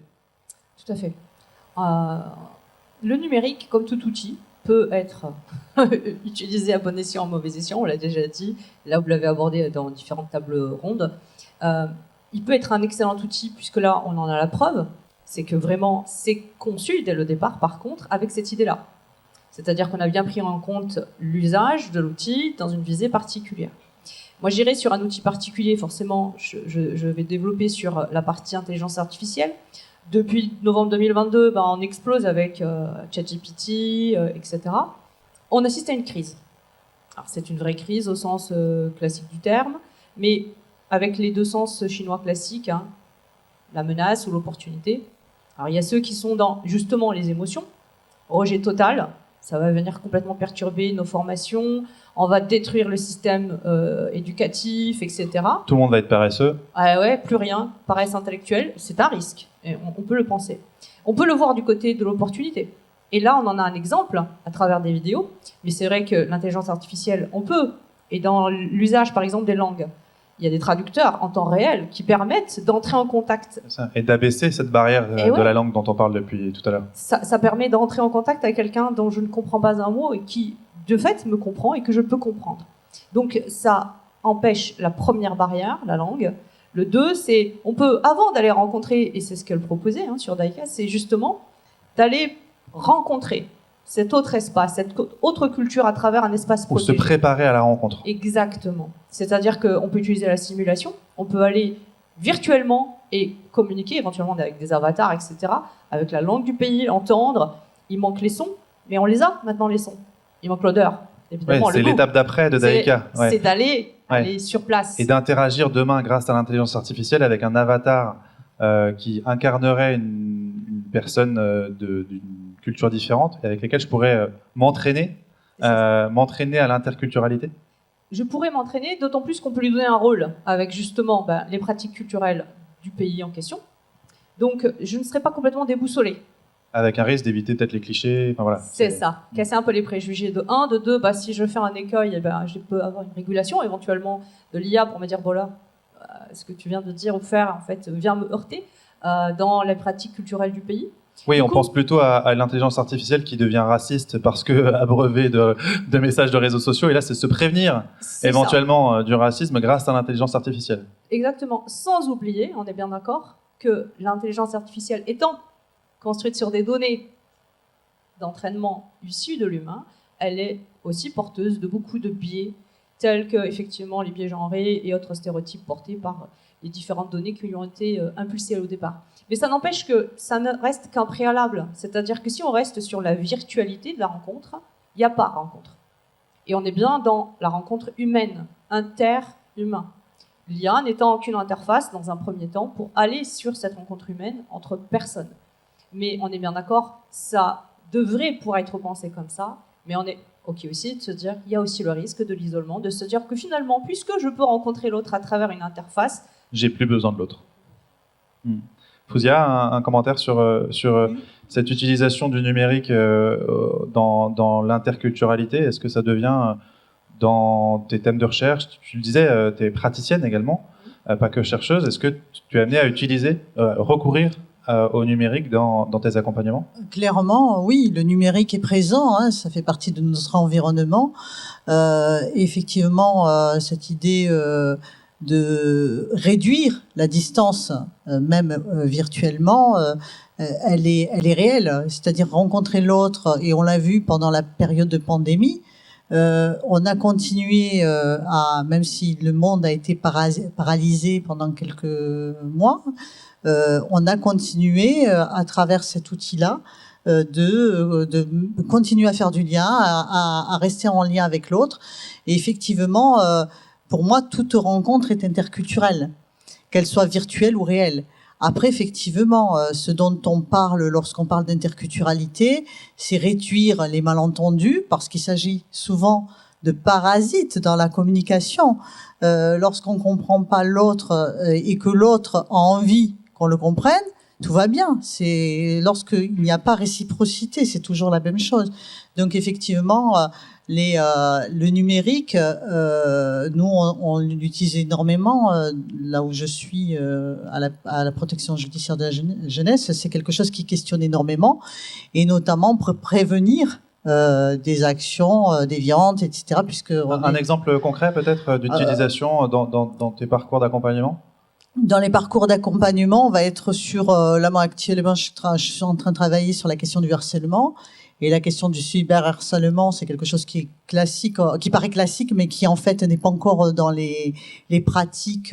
S3: Tout à fait. Le numérique, comme tout outil, peut être utilisé à bon escient, en mauvais escient, on l'a déjà dit, là vous l'avez abordé dans différentes tables rondes. Il peut être un excellent outil, puisque là on en a la preuve, c'est que vraiment c'est conçu dès le départ, par contre, avec cette idée-là. C'est-à-dire qu'on a bien pris en compte l'usage de l'outil dans une visée particulière. Moi, j'irai sur un outil particulier, forcément, je vais développer sur la partie intelligence artificielle. Depuis novembre 2022, on explose avec ChatGPT, etc. On assiste à une crise. Alors, c'est une vraie crise au sens classique du terme, mais avec les deux sens chinois classiques, hein, la menace ou l'opportunité. Alors, il y a ceux qui sont dans, justement, les émotions, rejet total. Ça va venir complètement perturber nos formations, on va détruire le système éducatif, etc.
S1: Tout le monde va être paresseux.
S3: Ah ouais, plus rien. Paresse intellectuelle, c'est un risque. Et on peut le penser. On peut le voir du côté de l'opportunité. Et là, on en a un exemple à travers des vidéos. Mais c'est vrai que l'intelligence artificielle, on peut. Et dans l'usage, par exemple, des langues, il y a des traducteurs en temps réel qui permettent d'entrer en contact.
S1: Et d'abaisser cette barrière de la langue dont on parle depuis tout à l'heure.
S3: Ça permet d'entrer en contact avec quelqu'un dont je ne comprends pas un mot et qui, de fait, me comprend et que je peux comprendre. Donc ça empêche la première barrière, la langue. Le 2, c'est, on peut, avant d'aller rencontrer, et c'est ce qu'elle proposait sur Daïka, c'est justement d'aller rencontrer cet autre espace, cette autre culture à travers un espace protégé.
S1: Pour se préparer à la rencontre.
S3: Exactement. C'est-à-dire qu'on peut utiliser la simulation, on peut aller virtuellement et communiquer éventuellement avec des avatars, etc., avec la langue du pays, entendre. Il manque les sons, mais on les a maintenant, les sons. Il manque l'odeur, évidemment.
S1: C'est l'étape d'après de Daïka.
S3: C'est d'aller sur place.
S1: Et d'interagir demain grâce à l'intelligence artificielle avec un avatar qui incarnerait une personne d'une culture différente et avec lesquelles je pourrais m'entraîner à l'interculturalité.
S3: Je pourrais m'entraîner, d'autant plus qu'on peut lui donner un rôle avec justement les pratiques culturelles du pays en question. Donc, je ne serais pas complètement déboussolée.
S1: Avec un risque d'éviter peut-être les clichés. Enfin, voilà.
S3: C'est ça, casser un peu les préjugés de 1, de 2, si je fais un écueil, je peux avoir une régulation éventuellement de l'IA pour me dire, voilà, ce que tu viens de dire ou faire, en fait, vient me heurter dans les pratiques culturelles du pays.
S1: Oui, on pense plutôt à l'intelligence artificielle qui devient raciste parce que abreuvé de messages de réseaux sociaux. Et là, c'est se prévenir éventuellement du racisme grâce à l'intelligence artificielle.
S3: Exactement. Sans oublier, on est bien d'accord, que l'intelligence artificielle étant construite sur des données d'entraînement issues de l'humain, elle est aussi porteuse de beaucoup de biais, tels que effectivement les biais genrés et autres stéréotypes portés par les différentes données qui lui ont été impulsées au départ. Mais ça n'empêche que ça ne reste qu'un préalable. C'est-à-dire que si on reste sur la virtualité de la rencontre, il n'y a pas rencontre. Et on est bien dans la rencontre humaine, inter-humain. L'IA n'étant qu'une interface, dans un premier temps, pour aller sur cette rencontre humaine entre personnes. Mais on est bien d'accord, ça devrait pouvoir être pensé comme ça, mais on est OK aussi de se dire, il y a aussi le risque de l'isolement, de se dire que finalement, puisque je peux rencontrer l'autre à travers une interface,
S1: j'ai plus besoin de l'autre. Fouzia, un commentaire sur cette utilisation du numérique dans l'interculturalité. Est-ce que ça devient, dans tes thèmes de recherche, tu le disais, tu es praticienne également, pas que chercheuse, est-ce que tu es amenée à utiliser, recourir au numérique dans tes accompagnements?
S2: Clairement, oui, le numérique est présent, ça fait partie de notre environnement. Effectivement, cette idée de réduire la distance, même virtuellement, elle est réelle. C'est-à-dire rencontrer l'autre, et on l'a vu pendant la période de pandémie, on a continué même si le monde a été paralysé pendant quelques mois, on a continué à travers cet outil-là de continuer à faire du lien, à rester en lien avec l'autre. Et effectivement, pour moi, toute rencontre est interculturelle, qu'elle soit virtuelle ou réelle. Après, effectivement, ce dont on parle lorsqu'on parle d'interculturalité, c'est réduire les malentendus, parce qu'il s'agit souvent de parasites dans la communication. Lorsqu'on comprend pas l'autre et que l'autre a envie qu'on le comprenne, tout va bien. C'est lorsqu'il n'y a pas réciprocité, c'est toujours la même chose. Donc effectivement, le numérique, nous on l'utilise énormément. Là où je suis à la protection judiciaire de la jeunesse, c'est quelque chose qui questionne énormément, et notamment pour prévenir des actions déviantes, etc. Puisque
S1: un exemple concret peut-être d'utilisation dans tes parcours d'accompagnement?
S2: Dans les parcours d'accompagnement, on va être sur, là moi actuellement je suis en train de travailler sur la question du harcèlement, et la question du cyberharcèlement, c'est quelque chose qui est classique, qui paraît classique, mais qui en fait n'est pas encore dans les pratiques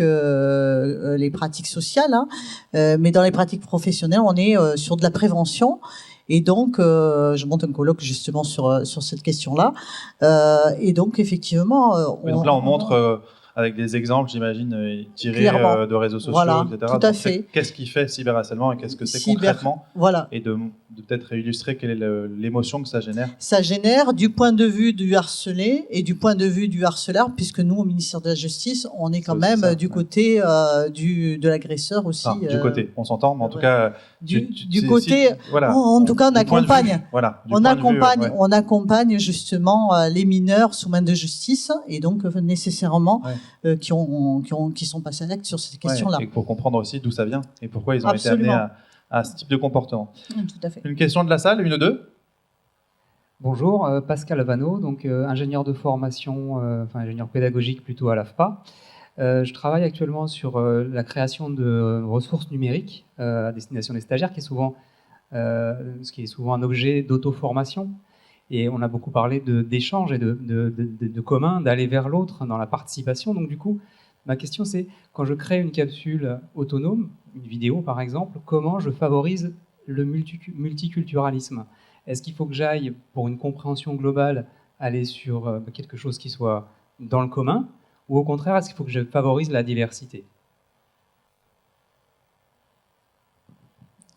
S2: sociales, mais dans les pratiques professionnelles, on est sur de la prévention. Et donc, je monte un colloque justement sur cette question-là. Et donc, effectivement,
S1: donc là, on montre avec des exemples, j'imagine, tirés de réseaux sociaux,
S2: voilà,
S1: etc.
S2: Tout à fait.
S1: Qu'est-ce qui fait cyberharcèlement et qu'est-ce que c'est concrètement?
S2: Voilà.
S1: Et de peut-être illustrer quelle est l'émotion que ça génère.
S2: Ça génère du point de vue du harcelé et du point de vue du harceleur, puisque nous, au ministère de la Justice, on est quand même du côté de l'agresseur aussi.
S1: Enfin, du côté, on s'entend, mais en tout cas...
S2: Du côté,
S1: voilà,
S2: en tout cas, on accompagne.
S1: Voilà,
S2: on accompagne justement les mineurs sous main de justice, et donc nécessairement qui sont passés à l'acte sur ces questions-là.
S1: Et pour comprendre aussi d'où ça vient et pourquoi ils ont été amenés à ce type de comportement.
S2: Tout à fait.
S1: Une question de la salle, une ou deux?
S6: Bonjour, Pascal Avano, donc ingénieur de formation, ingénieur pédagogique plutôt à l'AFPA. Je travaille actuellement sur la création de ressources numériques à destination des stagiaires, ce qui est souvent un objet d'auto-formation. Et on a beaucoup parlé d'échange et de commun, d'aller vers l'autre dans la participation. Donc du coup, ma question c'est, quand je crée une capsule autonome, une vidéo par exemple, comment je favorise le multiculturalisme? Est-ce qu'il faut que j'aille, pour une compréhension globale, aller sur quelque chose qui soit dans le commun, ou au contraire, est-ce qu'il faut que je favorise la diversité?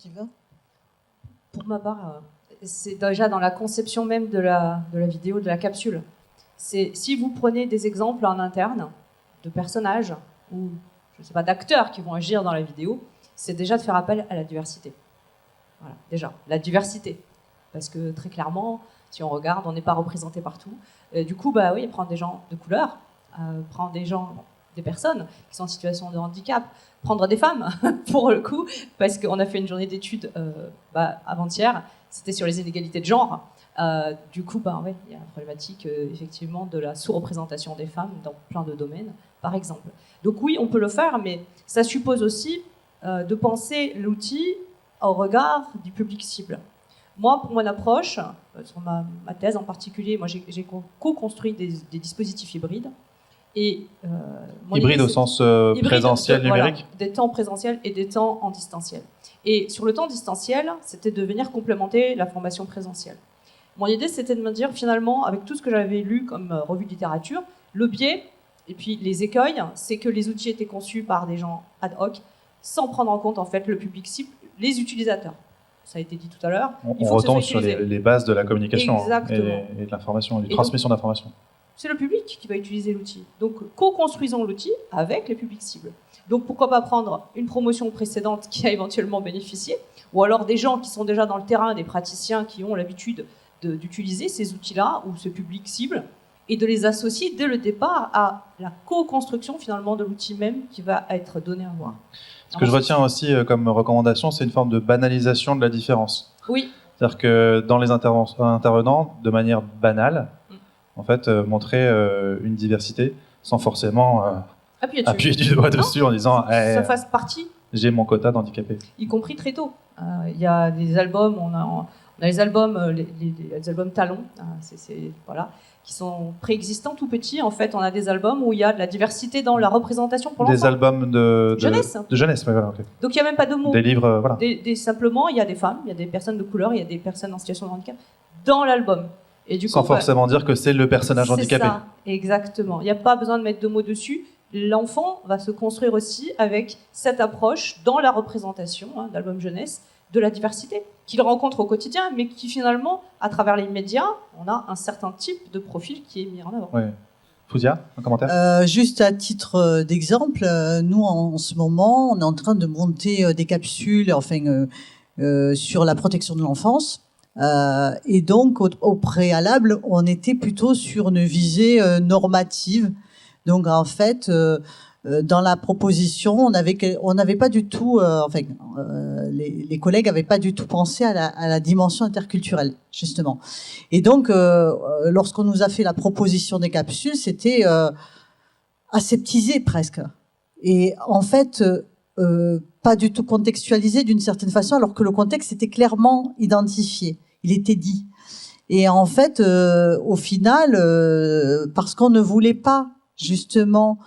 S2: Tu veux?
S3: Pour ma part, c'est déjà dans la conception même de la vidéo, de la capsule. C'est si vous prenez des exemples en interne de personnages ou je sais pas d'acteurs qui vont agir dans la vidéo, c'est déjà de faire appel à la diversité. Voilà, déjà la diversité, parce que très clairement, si on regarde, on n'est pas représenté partout. Du coup, bah oui, prendre des gens de couleur, prendre des personnes qui sont en situation de handicap, prendre des femmes pour le coup, parce qu'on a fait une journée d'études avant-hier, c'était sur les inégalités de genre. Du coup, ouais, il y a la problématique effectivement de la sous-représentation des femmes dans plein de domaines, par exemple. Donc oui, on peut le faire, mais ça suppose aussi de penser l'outil au regard du public cible. Moi, pour mon approche, sur ma thèse en particulier, moi j'ai co-construit des dispositifs hybrides. Et,
S1: hybride au sens présentiel, numérique,
S3: voilà, des temps présentiels et des temps en distanciel. Et sur le temps distanciel, c'était de venir complémenter la formation présentielle. Mon idée, c'était de me dire, finalement, avec tout ce que j'avais lu comme revue de littérature, le biais et puis les écueils, c'est que les outils étaient conçus par des gens ad hoc, sans prendre en compte en fait le public cible, les utilisateurs. Ça a été dit tout à l'heure.
S1: On retombe sur les bases de la communication et de l'information, de la transmission d'informations.
S3: C'est le public qui va utiliser l'outil. Donc, co-construisons l'outil avec les publics cibles. Donc, pourquoi pas prendre une promotion précédente qui a éventuellement bénéficié, ou alors des gens qui sont déjà dans le terrain, des praticiens qui ont l'habitude d'utiliser ces outils-là, ou ce public cible, et de les associer dès le départ à la co-construction, finalement, de l'outil même qui va être donné à voir.
S1: Ce que je retiens aussi comme recommandation, c'est une forme de banalisation de la différence.
S3: Oui.
S1: C'est-à-dire que dans les intervenants, de manière banale, en fait, montrer une diversité sans forcément appuyer du doigt dessus en disant
S3: ça fasse partie.
S1: J'ai mon quota d'handicapés.
S3: Y compris très tôt. Il y a des albums, on a les albums, les albums talons, voilà, qui sont préexistants tout petits. En fait, on a des albums où il y a de la diversité dans la représentation pour l'enfant.
S1: Des albums de jeunesse. De jeunesse, voilà. Okay.
S3: Donc il n'y a même pas de mots.
S1: Des livres, voilà.
S3: Simplement, il y a des femmes, il y a des personnes de couleur, il y a des personnes en situation de handicap dans l'album. Et du coup,
S1: sans forcément dire que c'est le personnage handicapé.
S3: C'est ça, exactement. Il n'y a pas besoin de mettre de mots dessus. L'enfant va se construire aussi avec cette approche dans la représentation d'album jeunesse de la diversité qu'il rencontre au quotidien, mais qui finalement, à travers les médias, on a un certain type de profil qui est mis en avant.
S1: Ouais. Fouzia, un commentaire
S2: Juste à titre d'exemple, nous en ce moment, on est en train de monter des capsules sur la protection de l'enfance. Et donc, au préalable, on était plutôt sur une visée normative. Donc, en fait, dans la proposition, on n'avait pas du tout, les collègues n'avaient pas du tout pensé à la dimension interculturelle, justement. Et donc, lorsqu'on nous a fait la proposition des capsules, c'était aseptisé presque. Et en fait, pas du tout contextualisé d'une certaine façon, alors que le contexte était clairement identifié. Il était dit. Et en fait, au final, parce qu'on ne voulait pas justement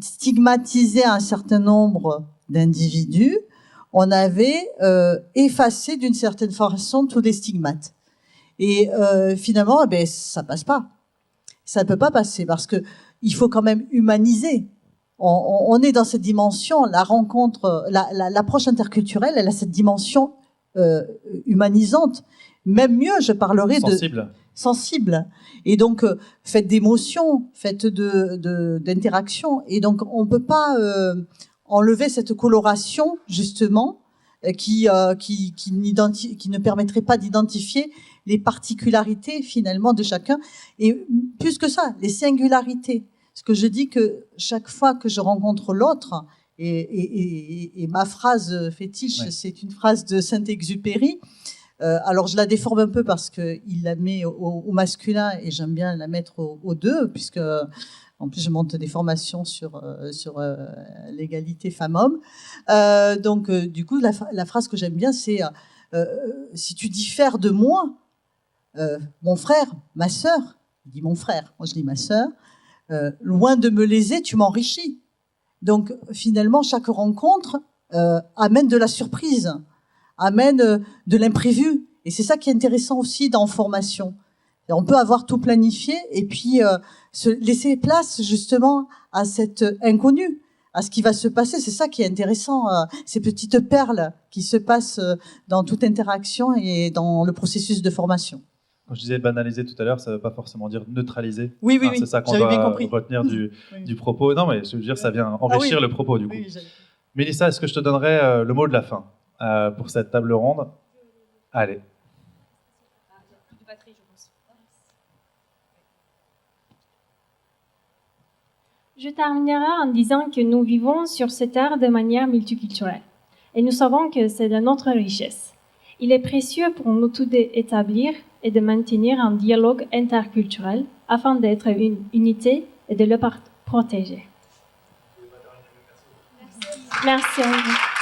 S2: stigmatiser un certain nombre d'individus, on avait effacé d'une certaine façon tous les stigmates. Et finalement, ça passe pas. Ça ne peut pas passer parce que il faut quand même humaniser. On est dans cette dimension, la rencontre, l'approche interculturelle, elle a cette dimension humanisante. Même mieux, je parlerai sensible. Et donc, faite d'émotions, faite d'interaction. Et donc, on peut pas enlever cette coloration, justement, qui ne permettrait pas d'identifier les particularités, finalement, de chacun. Et plus que ça, les singularités. Parce que je dis que chaque fois que je rencontre l'autre, et ma phrase fétiche, c'est une phrase de Saint-Exupéry. Alors je la déforme un peu parce qu'il la met au masculin et j'aime bien la mettre aux deux, puisque en plus je monte des formations sur l'égalité femmes-hommes. Donc du coup la phrase que j'aime bien, c'est si tu diffères de moi, mon frère, ma sœur, je dis mon frère, moi je dis ma sœur, loin de me léser, tu m'enrichis. Donc finalement, chaque rencontre amène de la surprise, amène de l'imprévu. Et c'est ça qui est intéressant aussi dans formation. Et on peut avoir tout planifié et puis se laisser place justement à cet inconnu, à ce qui va se passer. C'est ça qui est intéressant, ces petites perles qui se passent dans toute interaction et dans le processus de formation.
S1: Quand je disais banaliser tout à l'heure, ça ne veut pas forcément dire neutraliser.
S2: Oui, oui, oui.
S1: C'est ça qu'on doit retenir du propos. Non, mais je veux dire, ça vient enrichir le propos du coup. Oui, Mélissa, est-ce que je te donnerais le mot de la fin pour cette table ronde? Allez.
S4: Je terminerai en disant que nous vivons sur cette terre de manière multiculturelle et nous savons que c'est de notre richesse. Il est précieux pour nous tous d'établir et de maintenir un dialogue interculturel afin d'être une unité et de le protéger. Merci à vous.